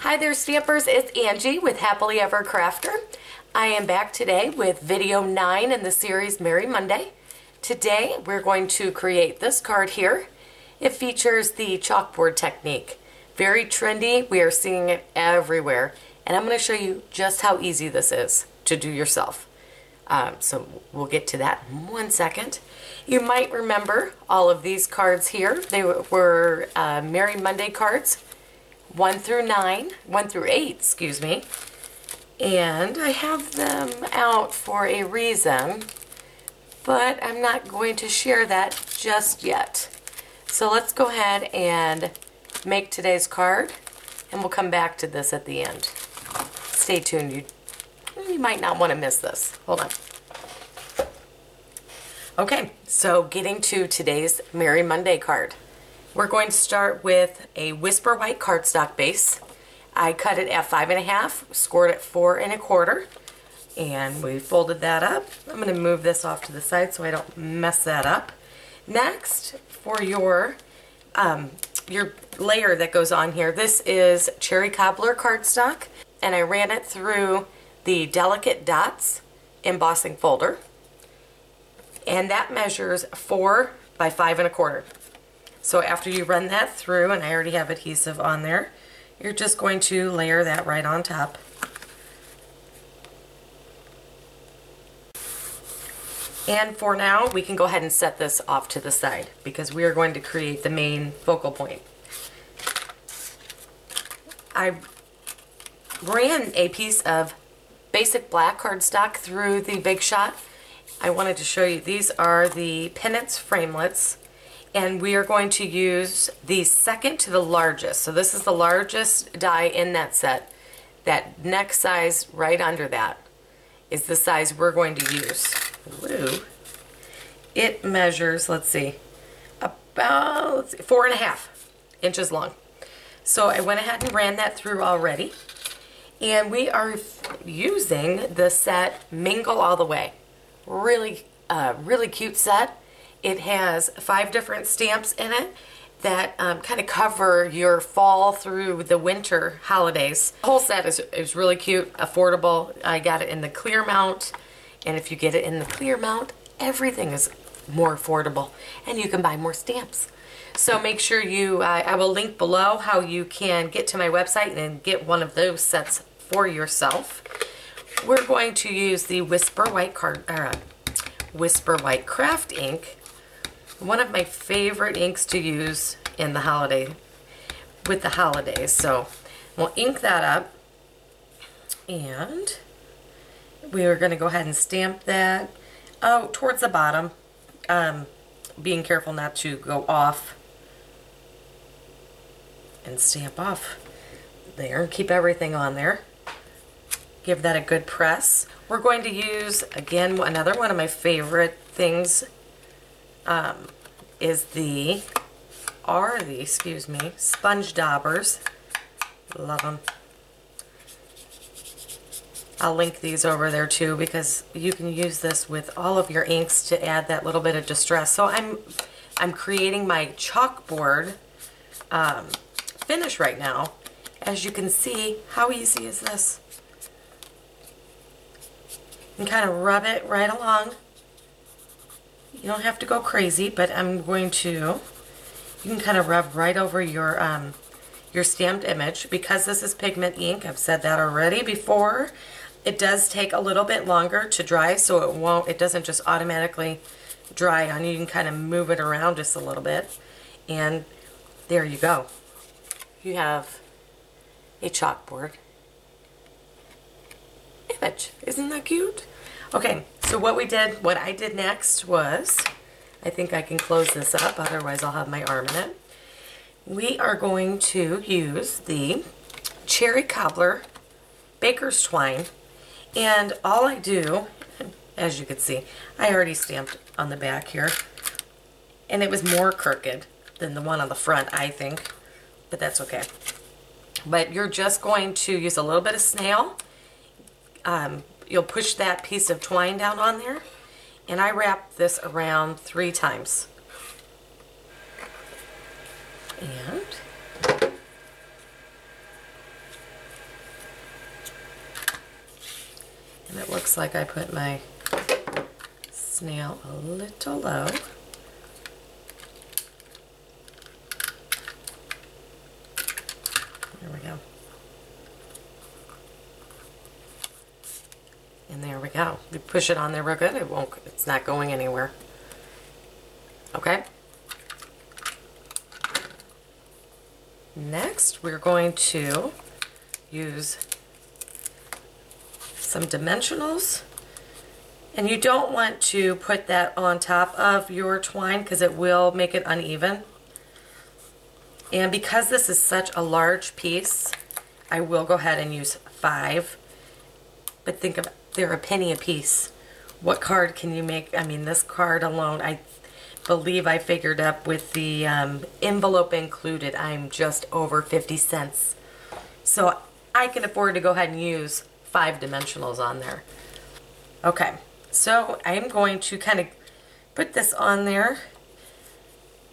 Hi there Stampers, it's Angie with Happily Ever Crafter. I am back today with video 9 in the series Merry Monday. Today we're going to create this card here. It features the chalkboard technique. Very trendy, we are seeing it everywhere. And I'm going to show you just how easy this is to do yourself. So we'll get to that in 1 second. You might remember all of these cards here. They were Merry Monday cards. 1 through 8, excuse me. And I have them out for a reason, but I'm not going to share that just yet. So let's go ahead and make today's card, and we'll come back to this at the end. Stay tuned. You might not want to miss this. Hold on. Okay, so getting to today's Merry Monday card. We're going to start with a Whisper White cardstock base. I cut it at 5.5, scored at 4 1/4, and we folded that up. I'm going to move this off to the side so I don't mess that up. Next, for your layer that goes on here, this is Cherry Cobbler cardstock, and I ran it through the Delicate Dots embossing folder, and that measures 4 by 5 1/4. So after you run that through, and I already have adhesive on there, you're just going to layer that right on top. And for now, we can go ahead and set this off to the side because we are going to create the main focal point. I ran a piece of basic black cardstock through the Big Shot. I wanted to show you, these are the Pennants Framelits. And we are going to use the second to the largest. So this is the largest die in that set. That next size right under that is the size we're going to use. Ooh. It measures, let's see, about 4.5 inches long. So I went ahead and ran that through already. And we are using the set Mingle All the Way. Really cute set. It has 5 different stamps in it that kind of cover your fall through the winter holidays. The whole set is really cute, affordable. I got it in the clear mount, and if you get it in the clear mount, everything is more affordable, and you can buy more stamps. So make sure you, I will link below how you can get to my website and get one of those sets for yourself. We're going to use the Whisper White Craft ink. One of my favorite inks to use in the with the holidays. So we'll ink that up, and we are going to go ahead and stamp that towards the bottom, being careful not to go off, and stamp off there and keep everything on there. Give that a good press. We're going to use, again, another one of my favorite things is the sponge daubers. Love them. I'll link these over there too because you can use this with all of your inks to add that little bit of distress. So I'm creating my chalkboard finish right now. As you can see, how easy is this? You can kind of rub it right along. You don't have to go crazy, but I'm going to, you can kind of rub right over your stamped image. Because this is pigment ink, I've said that already before, it does take a little bit longer to dry, so it doesn't just automatically dry on you. You can kind of move it around just a little bit, and there you go. You have a chalkboard image. Isn't that cute? Okay, so what I did next was, I think I can close this up, otherwise I'll have my arm in it. We are going to use the Cherry Cobbler Baker's Twine, and all I do, as you can see, I already stamped on the back here, and it was more crooked than the one on the front, I think, but that's okay. But you're just going to use a little bit of snail. You'll push that piece of twine down on there, and I wrap this around 3 times. And And it looks like I put my snail a little low. There we go. And there we go. You push it on there real good, it's not going anywhere. Okay? Next, we're going to use some dimensionals. And you don't want to put that on top of your twine because it will make it uneven. And because this is such a large piece, I will go ahead and use 5. But think about, they're a penny a piece. What card can you make? I mean, this card alone, I believe I figured up with the envelope included, I'm just over 50 cents. So I can afford to go ahead and use 5 dimensionals on there. Okay, so I'm going to kind of put this on there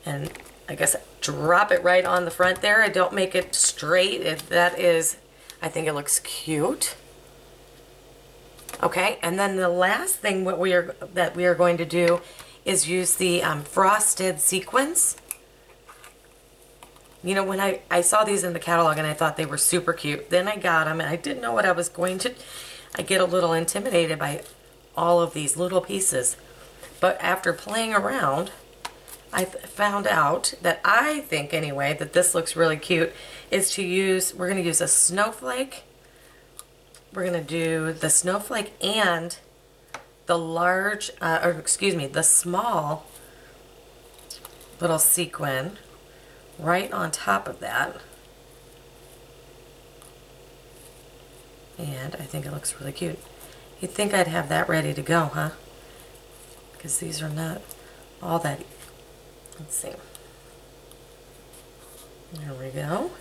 and I guess drop it right on the front there. I don't make it straight. If that is, I think it looks cute. Okay, and then the last thing that we are going to do is use the frosted sequins. You know, when I saw these in the catalog and I thought they were super cute, then I got them and I didn't know what I was going to. I get a little intimidated by all of these little pieces. But after playing around, I found out that I think anyway that this looks really cute is to use, we're going to use a snowflake. We're going to do the snowflake and the large, the small little sequin right on top of that. And I think it looks really cute. You'd think I'd have that ready to go, huh? Because these are not all that. Let's see. There we go.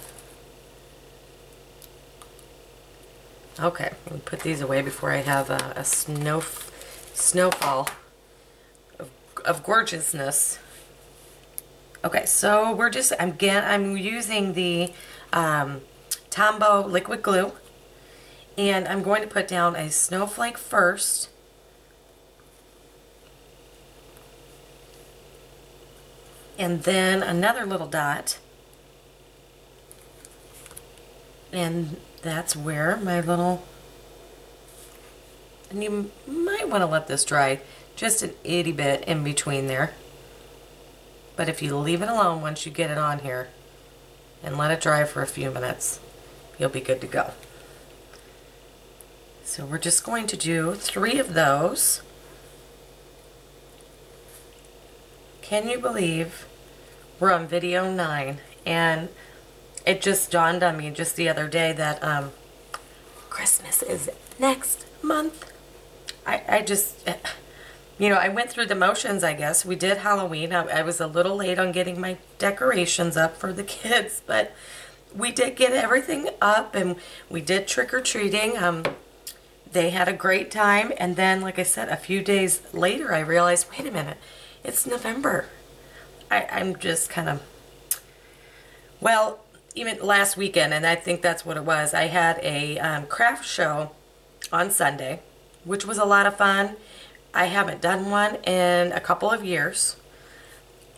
Okay, let me put these away before I have a snowfall of gorgeousness. Okay, so we're just, I'm using the Tombow liquid glue, and I'm going to put down a snowflake first. And then another little dot. And that's where my little, and you might want to let this dry just an itty bit in between there. But if you leave it alone once you get it on here and let it dry for a few minutes, you'll be good to go. So we're just going to do 3 of those. Can you believe we're on video 9? And it just dawned on me just the other day that Christmas is next month. I just, you know, I went through the motions, I guess. We did Halloween. I was a little late on getting my decorations up for the kids, but we did get everything up and we did trick-or-treating. They had a great time, and then, like I said, a few days later I realized, wait a minute, it's November. I'm just kind of, well, even last weekend, and I think that's what it was, I had a craft show on Sunday, which was a lot of fun. I haven't done one in a couple of years,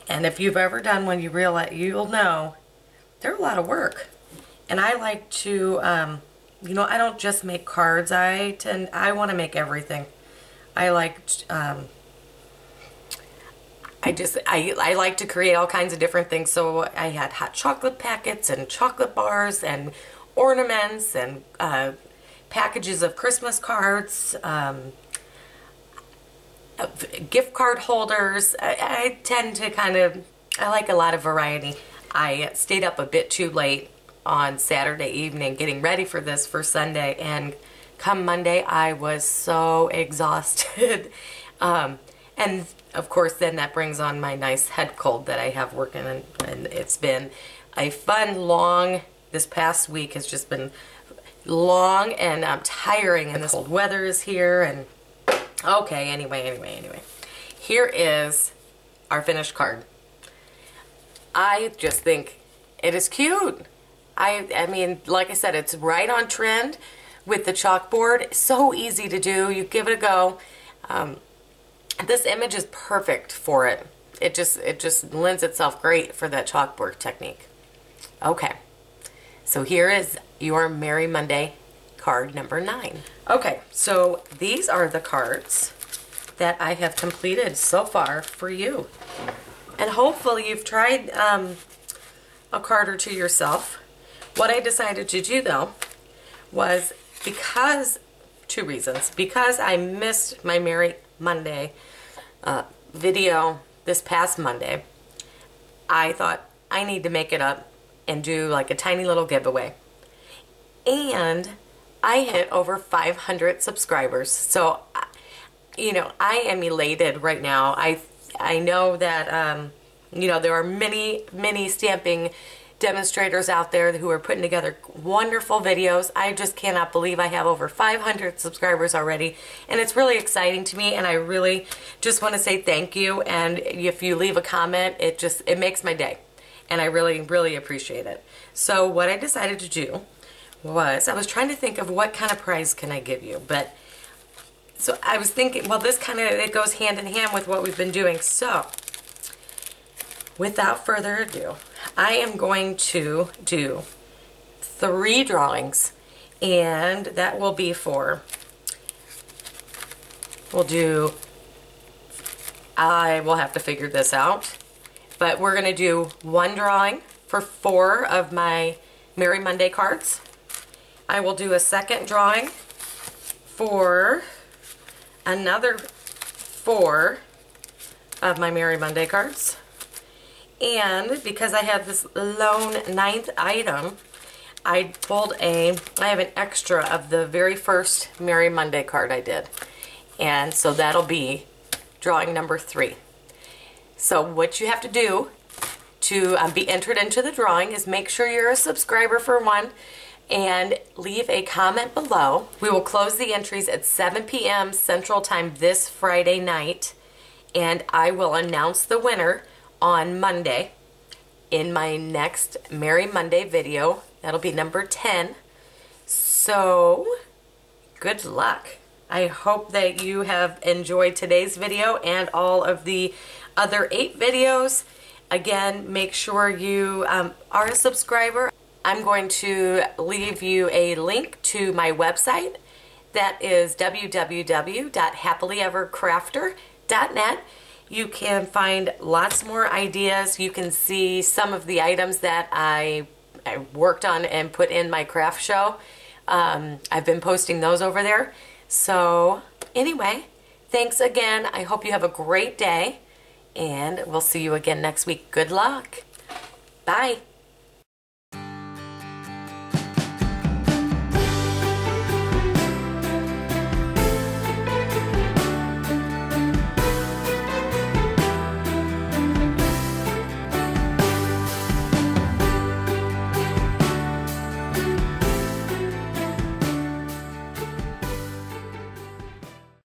and if you've ever done one, you'll know they're a lot of work. And I like to, you know, I don't just make cards. I want to make everything. I like, I like to create all kinds of different things. So I had hot chocolate packets and chocolate bars and ornaments and packages of Christmas cards, gift card holders. I tend to I like a lot of variety. I stayed up a bit too late on Saturday evening getting ready for this for Sunday, and come Monday I was so exhausted. And of course then that brings on my nice head cold that I have working, and it's been a fun, long, this past week has just been long and tiring, and this cold weather is here. And okay, anyway, here is our finished card. I just think it is cute. I mean, like I said, it's right on trend with the chalkboard. So easy to do. You give it a go. This image is perfect for it. It just lends itself great for that chalkboard technique. Okay, so here is your Merry Monday card number 9. Okay, so these are the cards that I have completed so far for you. And hopefully you've tried a card or two yourself. What I decided to do though was, because, 2 reasons. Because I missed my Merry Monday video this past Monday, I thought I need to make it up and do like a tiny little giveaway. And I hit over 500 subscribers. So, you know, I am elated right now. I know that, you know, there are many stamping demonstrators out there who are putting together wonderful videos. I just cannot believe I have over 500 subscribers already, and it's really exciting to me, and I really just want to say thank you. And if you leave a comment, it makes my day, and I really appreciate it. So what I decided to do was, I was trying to think of what kind of prize can I give you, but so I was thinking, well, this kind of, it goes hand in hand with what we've been doing. So without further ado, I am going to do 3 drawings, and that will be for, I will have to figure this out, but we're going to do 1 drawing for 4 of my Merry Monday cards. I will do a second drawing for another 4 of my Merry Monday cards. And because I have this lone 9th item, I have an extra of the very first Merry Monday card I did. And so that'll be drawing number 3. So what you have to do to be entered into the drawing is make sure you're a subscriber for 1, and leave a comment below. We will close the entries at 7 p.m. Central Time this Friday night, and I will announce the winner on Monday in my next Merry Monday video. That'll be number 10. So good luck. I hope that you have enjoyed today's video and all of the other 8 videos. Again, make sure you are a subscriber. I'm going to leave you a link to my website. That is www.happilyevercrafter.net. You can find lots more ideas. You can see some of the items that I worked on and put in my craft show. I've been posting those over there. So anyway, thanks again. I hope you have a great day, and we'll see you again next week. Good luck. Bye.